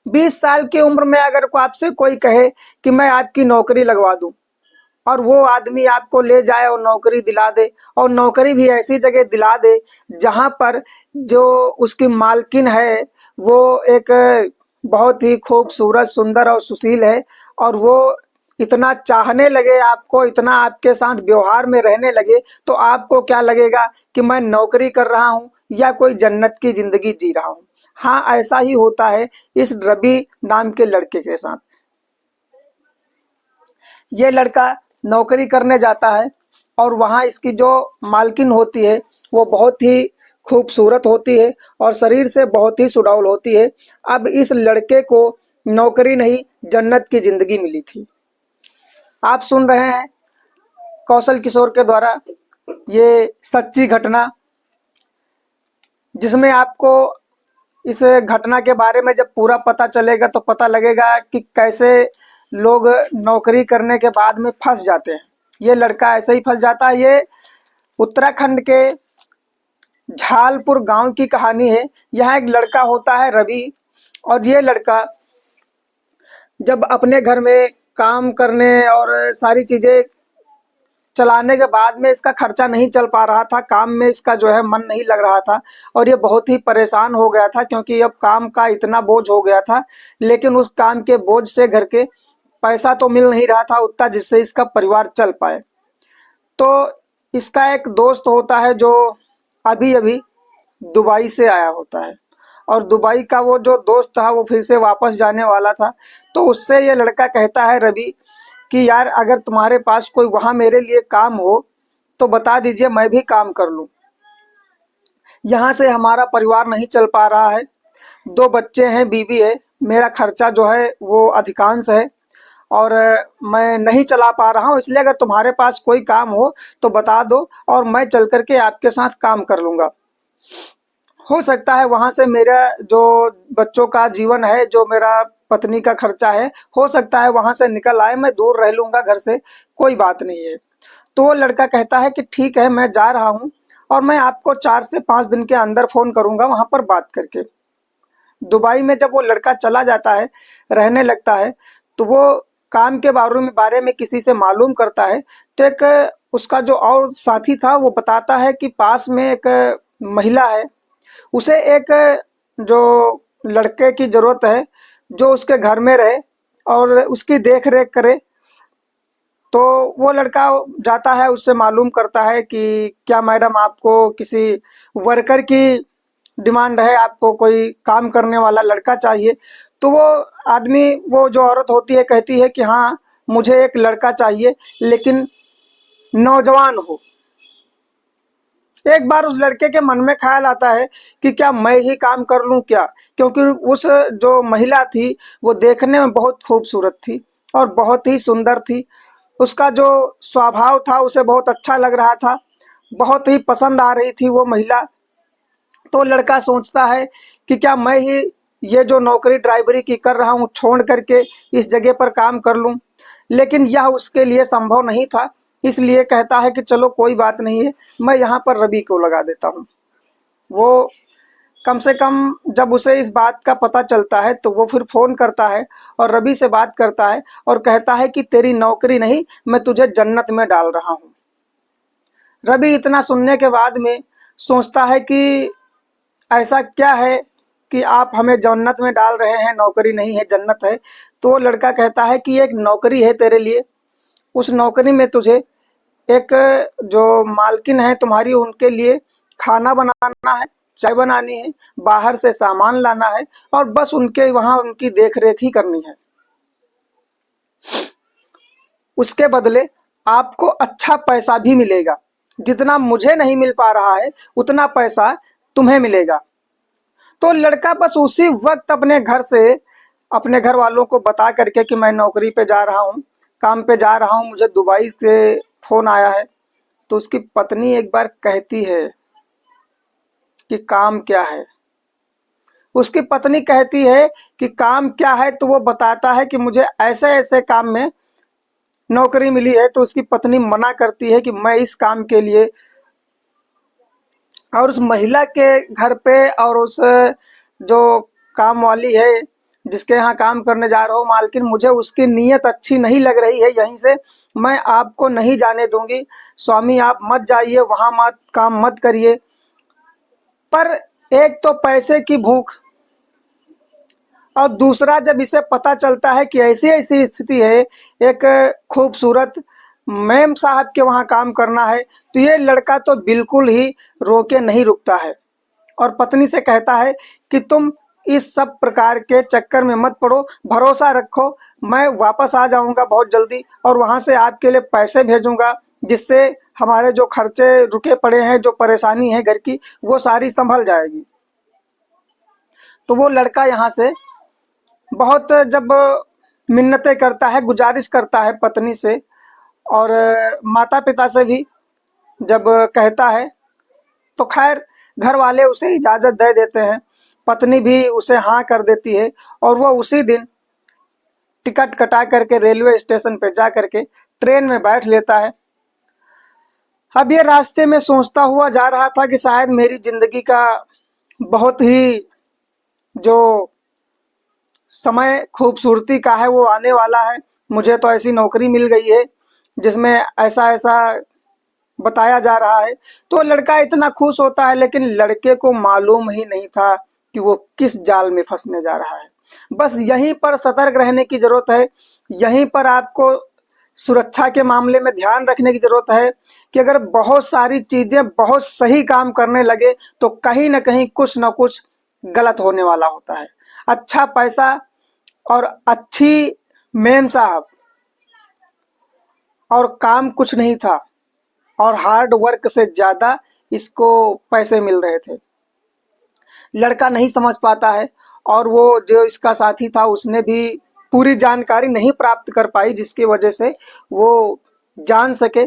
20 साल की उम्र में अगर को आपसे कोई कहे कि मैं आपकी नौकरी लगवा दूं, और वो आदमी आपको ले जाए और नौकरी दिला दे, और नौकरी भी ऐसी जगह दिला दे जहां पर जो उसकी मालकिन है वो एक बहुत ही खूबसूरत, सुंदर और सुशील है, और वो इतना चाहने लगे आपको, इतना आपके साथ व्यवहार में रहने लगे, तो आपको क्या लगेगा कि मैं नौकरी कर रहा हूँ या कोई जन्नत की जिंदगी जी रहा हूँ। हाँ, ऐसा ही होता है इस रवि नाम के लड़के के साथ। ये लड़का नौकरी करने जाता है, और वहाँ इसकी जो मालकिन होती है वो बहुत ही खूबसूरत होती है और शरीर से बहुत ही सुडौल होती है। अब इस लड़के को नौकरी नहीं, जन्नत की जिंदगी मिली थी। आप सुन रहे हैं कौशल किशोर के द्वारा ये सच्ची घटना, जिसमें आपको इस घटना के बारे में जब पूरा पता चलेगा तो पता लगेगा कि कैसे लोग नौकरी करने के बाद में फंस जाते हैं। ये लड़का ऐसे ही फंस जाता है। ये उत्तराखंड के झालपुर गांव की कहानी है। यहाँ एक लड़का होता है रवि, और ये लड़का जब अपने घर में काम करने और सारी चीजें चलाने के बाद में इसका खर्चा नहीं चल पा रहा था, काम में इसका जो है मन नहीं लग रहा था, और ये बहुत ही परेशान हो गया था क्योंकि अब काम का इतना बोझ हो गया था, लेकिन उस काम के बोझ से घर के पैसा तो मिल नहीं रहा था उतना जिससे इसका परिवार चल पाए। तो इसका एक दोस्त होता है जो अभी अभी दुबई से आया होता है, और दुबई का वो जो दोस्त था वो फिर से वापस जाने वाला था। तो उससे ये लड़का कहता है रवि कि यार, अगर तुम्हारे पास कोई वहाँ मेरे लिए काम हो तो बता दीजिए, मैं भी काम कर लूँ। यहाँ से हमारा परिवार नहीं चल पा रहा है, 2 बच्चे हैं, बीवी है, मेरा खर्चा जो है वो अधिकांश है, और मैं नहीं चला पा रहा हूँ, इसलिए अगर तुम्हारे पास कोई काम हो तो बता दो और मैं चल करके आपके साथ काम कर लूँगा। हो सकता है वहाँ से मेरा जो बच्चों का जीवन है, जो मेरा पत्नी का खर्चा है, हो सकता है वहाँ से निकल आए, मैं दूर रह लूँगा घर से, कोई बात नहीं है। तो वो लड़का कहता है कि ठीक है, मैं जा रहा हूँ और मैं आपको 4 से 5 दिन के अंदर फ़ोन करूँगा वहाँ पर बात करके। दुबई में जब वो लड़का चला जाता है, रहने लगता है, तो वो काम के बारे में किसी से मालूम करता है। तो एक उसका जो और साथी था वो बताता है कि पास में एक महिला है, उसे एक जो लड़के की ज़रूरत है जो उसके घर में रहे और उसकी देख रेख करे। तो वो लड़का जाता है, उससे मालूम करता है कि क्या मैडम आपको किसी वर्कर की डिमांड है, आपको कोई काम करने वाला लड़का चाहिए। तो वो आदमी, वो जो औरत होती है, कहती है कि हाँ, मुझे एक लड़का चाहिए लेकिन नौजवान हो। एक बार उस लड़के के मन में ख्याल आता है कि क्या मैं ही काम कर लूं क्या, क्योंकि उस जो महिला थी वो देखने में बहुत खूबसूरत थी और बहुत ही सुंदर थी। उसका जो स्वभाव था उसे बहुत अच्छा लग रहा था, बहुत ही पसंद आ रही थी वो महिला। तो लड़का सोचता है कि क्या मैं ही ये जो नौकरी ड्राइवरी की कर रहा हूँ छोड़ करके इस जगह पर काम कर लूँ, लेकिन यह उसके लिए संभव नहीं था। इसलिए कहता है कि चलो कोई बात नहीं है, मैं यहाँ पर रवि को लगा देता हूँ। वो कम से कम जब उसे इस बात का पता चलता है तो वो फिर फ़ोन करता है और रवि से बात करता है और कहता है कि तेरी नौकरी नहीं, मैं तुझे जन्नत में डाल रहा हूँ। रवि इतना सुनने के बाद में सोचता है कि ऐसा क्या है कि आप हमें जन्नत में डाल रहे हैं, नौकरी नहीं है जन्नत है। तो वो लड़का कहता है कि एक नौकरी है तेरे लिए, उस नौकरी में तुझे एक जो मालकिन है तुम्हारी उनके लिए खाना बनाना है, चाय बनानी है, बाहर से सामान लाना है, और बस उनके वहाँ उनकी देख रेख ही करनी है। उसके बदले आपको अच्छा पैसा भी मिलेगा, जितना मुझे नहीं मिल पा रहा है उतना पैसा तुम्हें मिलेगा। तो लड़का बस उसी वक्त अपने घर से, अपने घर वालों को बता करके कि मैं नौकरी पे जा रहा हूँ, काम पे जा रहा हूँ, मुझे दुबई से फ़ोन आया है। तो उसकी पत्नी एक बार कहती है कि काम क्या है। उसकी पत्नी कहती है कि काम क्या है, तो वो बताता है कि मुझे ऐसे ऐसे काम में नौकरी मिली है। तो उसकी पत्नी मना करती है कि मैं इस काम के लिए, और उस महिला के घर पे और उस जो काम वाली है जिसके यहाँ काम करने जा रहा हूँ मालकिन, मुझे उसकी नीयत अच्छी नहीं लग रही है, यहीं से मैं आपको नहीं जाने दूंगी। स्वामी आप मत जाइए, वहां मत काम मत करिए। पर एक तो पैसे की भूख, और दूसरा जब इसे पता चलता है कि ऐसी ऐसी स्थिति है, एक खूबसूरत मैम साहब के वहाँ काम करना है, तो ये लड़का तो बिल्कुल ही रोके नहीं रुकता है और पत्नी से कहता है कि तुम इस सब प्रकार के चक्कर में मत पड़ो, भरोसा रखो, मैं वापस आ जाऊंगा बहुत जल्दी और वहां से आपके लिए पैसे भेजूंगा, जिससे हमारे जो खर्चे रुके पड़े हैं, जो परेशानी है घर की, वो सारी संभल जाएगी। तो वो लड़का यहाँ से बहुत जब मिन्नतें करता है, गुजारिश करता है पत्नी से और माता पिता से भी जब कहता है, तो खैर घर वाले उसे इजाज़त दे देते हैं, पत्नी भी उसे हाँ कर देती है और वो उसी दिन टिकट कटा करके रेलवे स्टेशन पर जा करके ट्रेन में बैठ लेता है। अब ये रास्ते में सोचता हुआ जा रहा था कि शायद मेरी जिंदगी का बहुत ही जो समय खूबसूरती का है वो आने वाला है। मुझे तो ऐसी नौकरी मिल गई है जिसमें ऐसा ऐसा बताया जा रहा है। तो लड़का इतना खुश होता है, लेकिन लड़के को मालूम ही नहीं था कि वो किस जाल में फंसने जा रहा है। बस यहीं पर सतर्क रहने की जरूरत है, यहीं पर आपको सुरक्षा के मामले में ध्यान रखने की जरूरत है कि अगर बहुत सारी चीजें बहुत सही काम करने लगे तो कहीं ना कहीं कुछ ना कुछ गलत होने वाला होता है। अच्छा पैसा और अच्छी मेम साहब और काम कुछ नहीं था, और हार्ड वर्क से ज्यादा इसको पैसे मिल रहे थे। लड़का नहीं समझ पाता है और वो जो इसका साथी था उसने भी पूरी जानकारी नहीं प्राप्त कर पाई, जिसकी वजह से वो जान सके।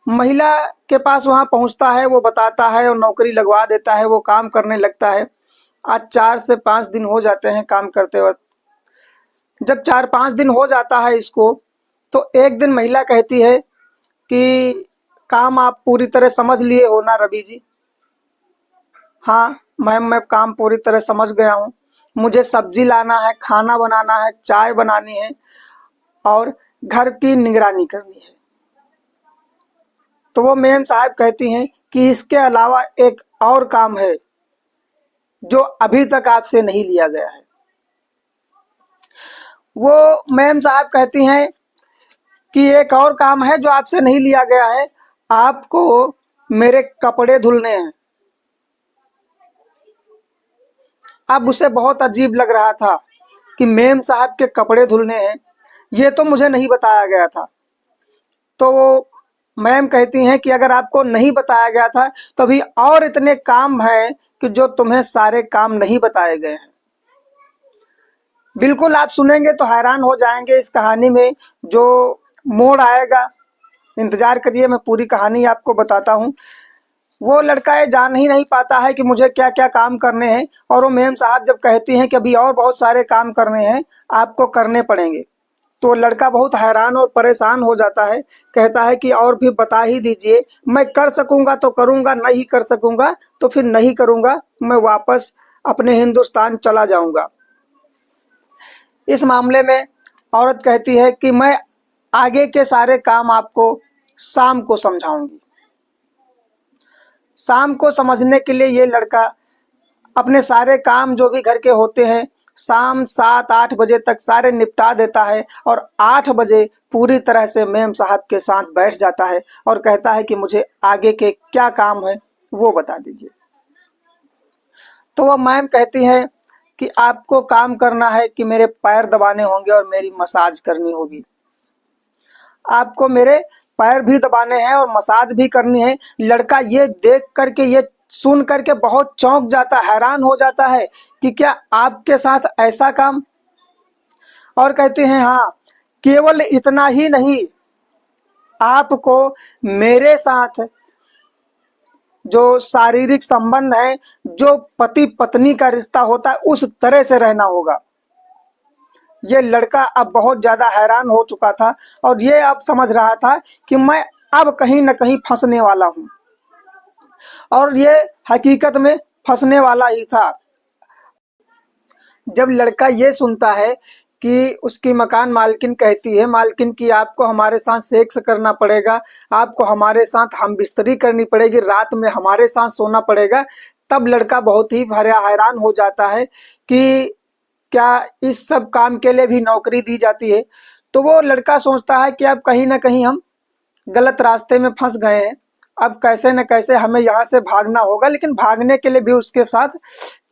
महिला के पास वहां पहुंचता है, वो बताता है और नौकरी लगवा देता है, वो काम करने लगता है। आज 4 से 5 दिन हो जाते हैं काम करते वक्त। जब 4-5 दिन हो जाता है इसको, तो एक दिन महिला कहती है कि काम आप पूरी तरह समझ लिए हो ना रवि जी? हाँ मैम, मैं काम पूरी तरह समझ गया हूँ। मुझे सब्जी लाना है, खाना बनाना है, चाय बनानी है और घर की निगरानी करनी है। तो वो मेम साहब कहती हैं कि इसके अलावा एक और काम है जो अभी तक आपसे नहीं लिया गया है। वो मैम साहब कहती हैं कि एक और काम है जो आपसे नहीं लिया गया है, आपको मेरे कपड़े धुलने हैं। अब उसे बहुत अजीब लग रहा था कि मेम साहब के कपड़े धुलने हैं, ये तो मुझे नहीं बताया गया था। तो वो मैम कहती हैं कि अगर आपको नहीं बताया गया था तो अभी और इतने काम हैं कि जो तुम्हें सारे काम नहीं बताए गए हैं। बिल्कुल आप सुनेंगे तो हैरान हो जाएंगे इस कहानी में जो मोड़ आएगा। इंतजार करिए, मैं पूरी कहानी आपको बताता हूँ। वो लड़का ये जान ही नहीं पाता है कि मुझे क्या क्या काम करने हैं, और वो मेम साहब जब कहती हैं कि अभी और बहुत सारे काम करने हैं, आपको करने पड़ेंगे, तो लड़का बहुत हैरान और परेशान हो जाता है। कहता है कि और भी बता ही दीजिए, मैं कर सकूंगा तो करूंगा, नहीं कर सकूंगा तो फिर नहीं करूंगा, मैं वापस अपने हिंदुस्तान चला जाऊंगा। इस मामले में औरत कहती है कि मैं आगे के सारे काम आपको शाम को समझाऊंगी। शाम को समझने के लिए ये लड़का अपने सारे काम जो भी घर के होते हैं शाम 7-8 बजे तक सारे निपटा देता है और 8 बजे पूरी तरह से मेम साहब के साथ बैठ जाता है और कहता है कि मुझे आगे के क्या काम है वो बता दीजिए। तो वह मैम कहती है कि आपको काम करना है कि मेरे पैर दबाने होंगे और मेरी मसाज करनी होगी। आपको मेरे पैर भी दबाने हैं और मसाज भी करनी है। लड़का ये देख करके, ये सुन करके बहुत चौंक जाता, हैरान हो जाता है कि क्या आपके साथ ऐसा काम। और कहते हैं हाँ, केवल इतना ही नहीं, आपको मेरे साथ जो शारीरिक संबंध है, जो पति पत्नी का रिश्ता होता है, उस तरह से रहना होगा। ये लड़का अब बहुत ज्यादा हैरान हो चुका था और ये अब समझ रहा था कि मैं अब कहीं न कहीं फंसने वाला हूं, और ये हकीकत में फंसने वाला ही था। जब लड़का ये सुनता है कि उसकी मकान मालकिन कहती है, मालकिन की आपको हमारे साथ सेक्स करना पड़ेगा, आपको हमारे साथ हम बिस्तरी करनी पड़ेगी, रात में हमारे साथ सोना पड़ेगा, तब लड़का बहुत ही हैरान हो जाता है कि क्या इस सब काम के लिए भी नौकरी दी जाती है। तो वो लड़का सोचता है कि अब कहीं ना कहीं हम गलत रास्ते में फंस गए हैं, अब कैसे न कैसे हमें यहाँ से भागना होगा। लेकिन भागने के लिए भी उसके साथ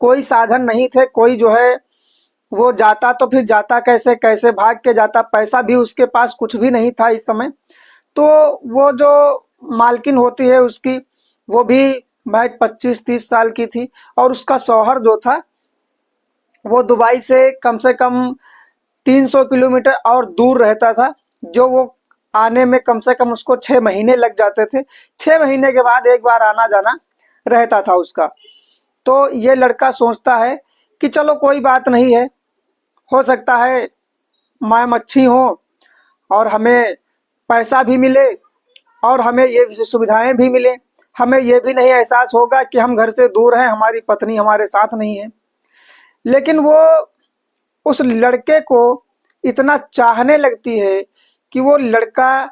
कोई साधन नहीं थे, कोई जो है वो जाता तो फिर जाता कैसे, कैसे भाग के जाता, पैसा भी उसके पास कुछ भी नहीं था इस समय। तो वो जो मालकिन होती है उसकी, वो भी महज 25-30 साल की थी, और उसका शौहर जो था वो दुबई से कम 300 किलोमीटर और दूर रहता था, जो वो आने में कम से कम उसको 6 महीने लग जाते थे। 6 महीने के बाद एक बार आना जाना रहता था उसका। तो ये लड़का सोचता है कि चलो कोई बात नहीं है, हो सकता है मैम अच्छी हो और हमें पैसा भी मिले और हमें ये सुविधाएं भी मिले, हमें ये भी नहीं एहसास होगा कि हम घर से दूर हैं, हमारी पत्नी हमारे साथ नहीं है। लेकिन वो उस लड़के को इतना चाहने लगती है कि वो लड़का,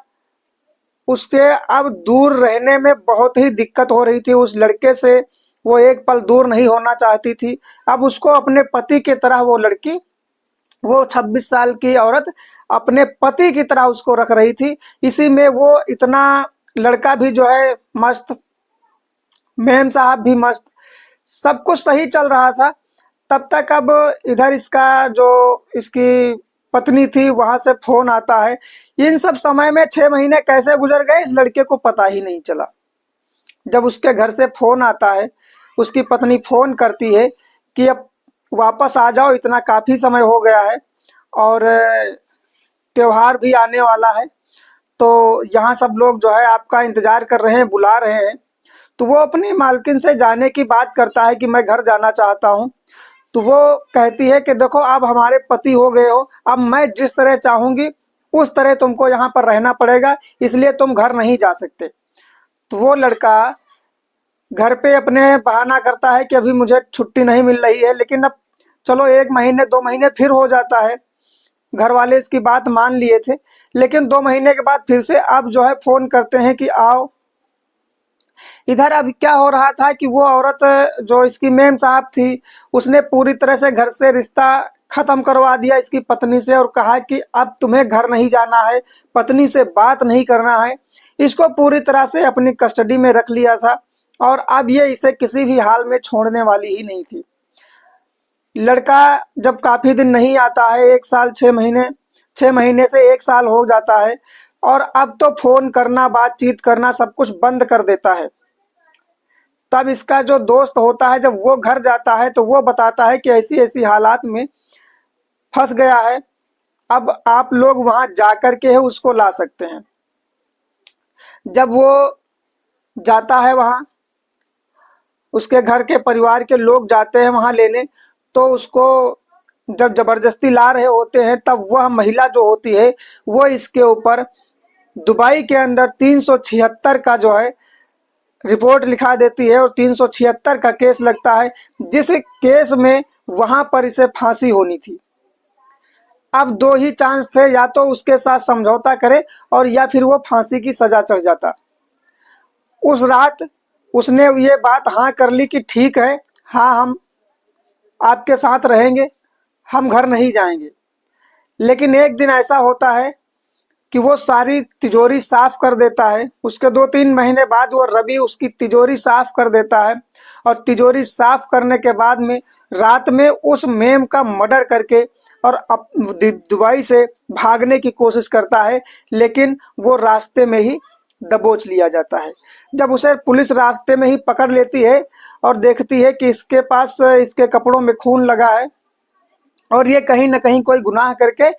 उससे अब दूर रहने में बहुत ही दिक्कत हो रही थी उस लड़के से, वो एक पल दूर नहीं होना चाहती थी। अब उसको अपने पति की तरह वो लड़की, वो 26 साल की औरत अपने पति की तरह उसको रख रही थी। इसी में वो इतना, लड़का भी जो है मस्त, मेम साहब भी मस्त, सब कुछ सही चल रहा था। तब तक अब इधर इसका जो, इसकी पत्नी थी वहां से फोन आता है। इन सब समय में 6 महीने कैसे गुजर गए इस लड़के को पता ही नहीं चला। जब उसके घर से फोन आता है, उसकी पत्नी फोन करती है कि अब वापस आ जाओ, इतना काफी समय हो गया है और त्योहार भी आने वाला है, तो यहाँ सब लोग जो है आपका इंतजार कर रहे हैं, बुला रहे हैं। तो वो अपनी मालकिन से जाने की बात करता है कि मैं घर जाना चाहता हूँ। तो वो कहती है कि देखो आप हमारे पति हो गए हो, अब मैं जिस तरह चाहूंगी उस तरह तुमको यहाँ पर रहना पड़ेगा, इसलिए तुम घर नहीं जा सकते। तो वो लड़का घर पे अपने बहाना करता है कि अभी मुझे छुट्टी नहीं मिल रही है। लेकिन अब चलो 1 महीने 2 महीने फिर हो जाता है, घर वाले इसकी बात मान लिए थे। लेकिन 2 महीने के बाद फिर से अब जो है फोन करते हैं कि आओ। इधर अब क्या हो रहा था कि वो औरत, जो इसकी मेम साहब थी, उसने पूरी तरह से घर से रिश्ता खत्म करवा दिया इसकी पत्नी से और कहा कि अब तुम्हें घर नहीं जाना है, पत्नी से बात नहीं करना है। इसको पूरी तरह से अपनी कस्टडी में रख लिया था और अब ये इसे किसी भी हाल में छोड़ने वाली ही नहीं थी। लड़का जब काफी दिन नहीं आता है, 1 साल 6 महीने, 6 महीने से 1 साल हो जाता है, और अब तो फोन करना, बातचीत करना सब कुछ बंद कर देता है। तब इसका जो दोस्त होता है, जब वो घर जाता है तो वो बताता है कि ऐसी ऐसी हालात में फंस गया है, अब आप लोग वहां जाकर के उसको ला सकते हैं। जब वो जाता है वहां, उसके घर के परिवार के लोग जाते हैं वहां लेने, तो उसको जब जबरदस्ती ला रहे होते हैं, तब वह महिला जो होती है वो इसके ऊपर दुबई के अंदर 376 का जो है रिपोर्ट लिखा देती है और 376 का केस लगता है, जिस केस में वहां पर इसे फांसी होनी थी। अब दो ही चांस थे, या तो उसके साथ समझौता करे और या फिर वो फांसी की सजा चढ़ जाता। उस रात उसने ये बात हाँ कर ली कि ठीक है, हाँ हम आपके साथ रहेंगे, हम घर नहीं जाएंगे। लेकिन एक दिन ऐसा होता है कि वो सारी तिजोरी साफ कर देता है। उसके 2-3 महीने बाद वो रवि उसकी तिजोरी साफ कर देता है, और तिजोरी साफ करने के बाद में रात में उस मेम का मर्डर करके और दुबई से भागने की कोशिश करता है। लेकिन वो रास्ते में ही दबोच लिया जाता है। जब उसे पुलिस रास्ते में ही पकड़ लेती है और देखती है कि इसके पास, इसके कपड़ों में खून लगा है और ये कहीं ना कहीं कोई गुनाह करके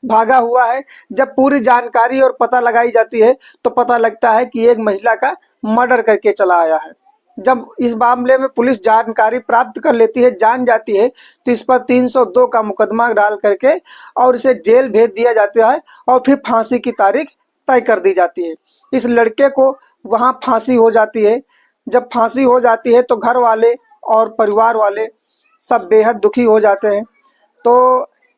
भागा हुआ है, जब पूरी जानकारी और पता लगाई जाती है तो पता लगता है कि एक महिला का मर्डर करके चला आया है। जब इस मामले में पुलिस जानकारी प्राप्त कर लेती है, जान जाती है, तो इस पर 302 का मुकदमा डाल करके और इसे जेल भेज दिया जाता है और फिर फांसी की तारीख तय कर दी जाती है। इस लड़के को वहां फांसी हो जाती है। जब फांसी हो जाती है तो घर वाले और परिवार वाले सब बेहद दुखी हो जाते हैं। तो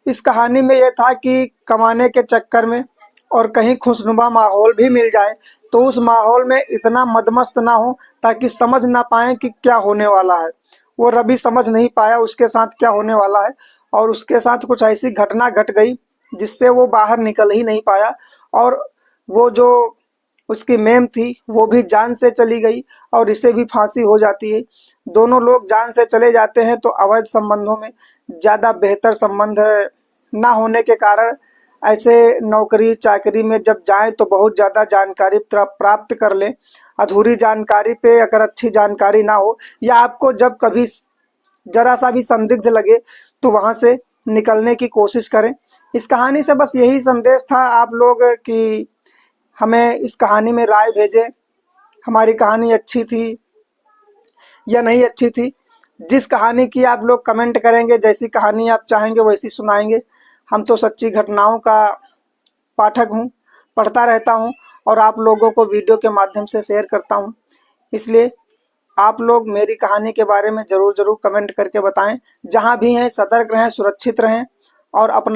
इस कहानी में ये था कि कमाने के चक्कर में और कहीं खुशनुमा माहौल भी मिल जाए तो उस माहौल में इतना मदमस्त ना हो ताकि समझ ना पाए कि क्या होने वाला है। वो रवि समझ नहीं पाया उसके साथ क्या होने वाला है और उसके साथ कुछ ऐसी घटना घट गई जिससे वो बाहर निकल ही नहीं पाया और वो जो उसकी मेम थी वो भी जान से चली गई और इसे भी फांसी हो जाती है। दोनों लोग जान से चले जाते हैं तो अवैध संबंधों में ज़्यादा बेहतर संबंध ना होने के कारण ऐसे नौकरी चाकरी में जब जाएं तो बहुत ज़्यादा जानकारी प्राप्त कर लें। अधूरी जानकारी पे अगर अच्छी जानकारी ना हो या आपको जब कभी जरा सा भी संदिग्ध लगे तो वहां से निकलने की कोशिश करें। इस कहानी से बस यही संदेश था आप लोग कि हमें इस कहानी में राय भेजें, हमारी कहानी अच्छी थी या नहीं अच्छी थी। जिस कहानी की आप लोग कमेंट करेंगे, जैसी कहानी आप चाहेंगे वैसी सुनाएंगे। हम तो सच्ची घटनाओं का पाठक हूँ, पढ़ता रहता हूँ और आप लोगों को वीडियो के माध्यम से शेयर करता हूँ। इसलिए आप लोग मेरी कहानी के बारे में ज़रूर कमेंट करके बताएं। जहाँ भी हैं सतर्क रहें, सुरक्षित रहें और अपना